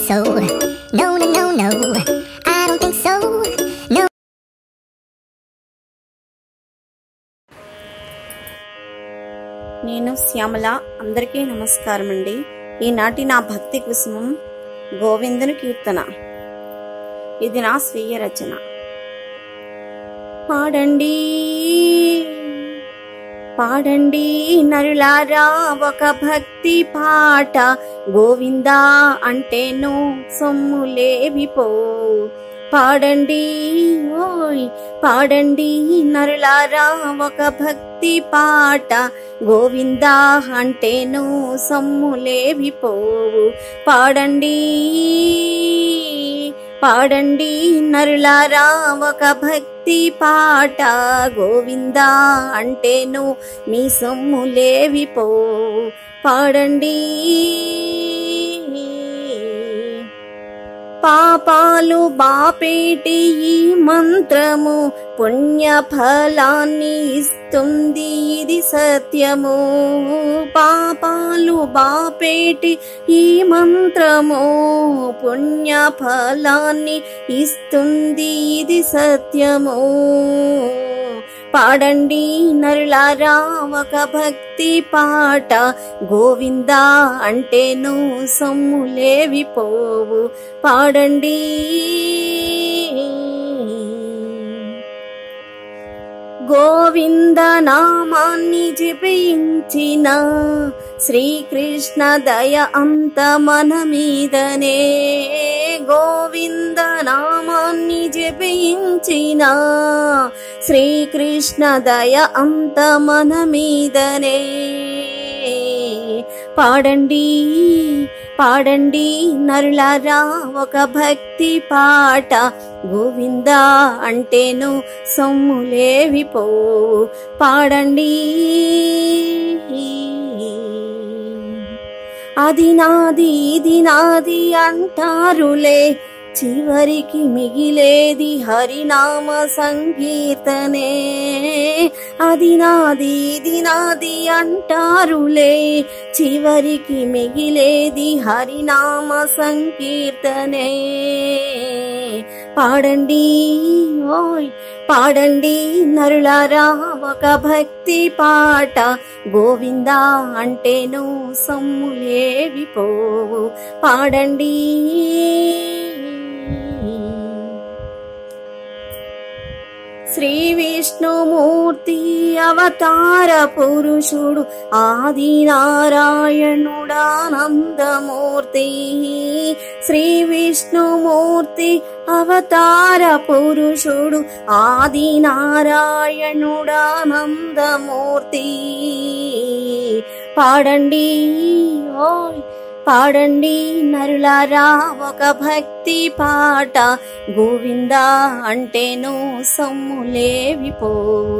so. No, no, no, no, I don't think so. No. నేను శ్యామల. అందరికీ నమస్కారం అండి. ఈనాటి నా భక్తి కుసుమం గోవిందుని కీర్తన. ఇది నా స్వీయ రచన. పాడండి పాడండి నరులారా ఒక భక్తి పాట, గోవిందా అంటేను సొమ్ములేవిపో. పాడండి ఓయ్ పాడండి నరులారా ఒక భక్తి పాట, గోవిందా అంటేను సొమ్ములేవిపోవు. పాడండి పాడండి నరులారా ఒక భక్తి పాట, గోవిందా అంటేను మీ సొమ్ములేవిపోవు. పాడండి పాపాలు బాపేటి ఈ మంత్రము పుణ్య ఫలాన్ని ఇస్తుంది, ఇది సత్యము. పాపాలు బాపేటి ఈ మంత్రము పుణ్య ఫలాన్ని ఇస్తుంది, ఇది సత్యము. పాడండి నరులారా ఒక భక్తి పాట, గోవిందా అంటేను సొమ్ములేవిపోవు. పాడండి గోవింద నామాన్ని జపించిన శ్రీకృష్ణ దయ అంత మన మీదనే. గోవింద నామాన్ని జపించిన శ్రీకృష్ణ దయ అంత మన మీదనే. పాడండి పాడండి నరులారా ఒక భక్తి పాట, గోవిందా అంటేను సొమ్ములేవిపోవు. పాడండి అది నాది ఇది నాది అంటారులే, చివరికి మిగిలేది హరినామ సంకీర్తనే. అది నాది ఇది నాది అంటారులే, చివరికి మిగిలేది హరినామ సంకీర్తనే. పాడండి ఓయ్ పాడండి నరులారా ఒక భక్తి పాట, గోవిందా అంటేను సొమ్ములేవిపోవు. పాడండి శ్రీ విష్ణుమూర్తి అవతార పురుషుడు, ఆది నారాయణుడానందమూర్తి. శ్రీ విష్ణుమూర్తి అవతార పురుషుడు, ఆది నారాయణుడానందమూర్తి. పాడండి ఓయ్ పాడండి నరులారా ఒక భక్తి పాట, గోవిందా అంటేను సొమ్ములేవిపోవు.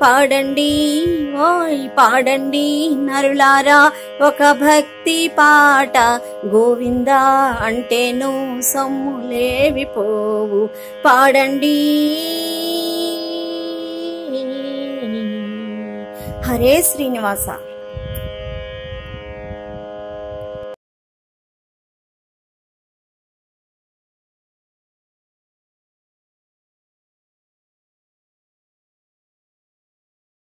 పాడండి ఓయ్ పాడండి నరులారా ఒక భక్తి పాట, గోవిందా అంటేను సొమ్ములేవిపోవు. పాడండి హరే శ్రీనివాస.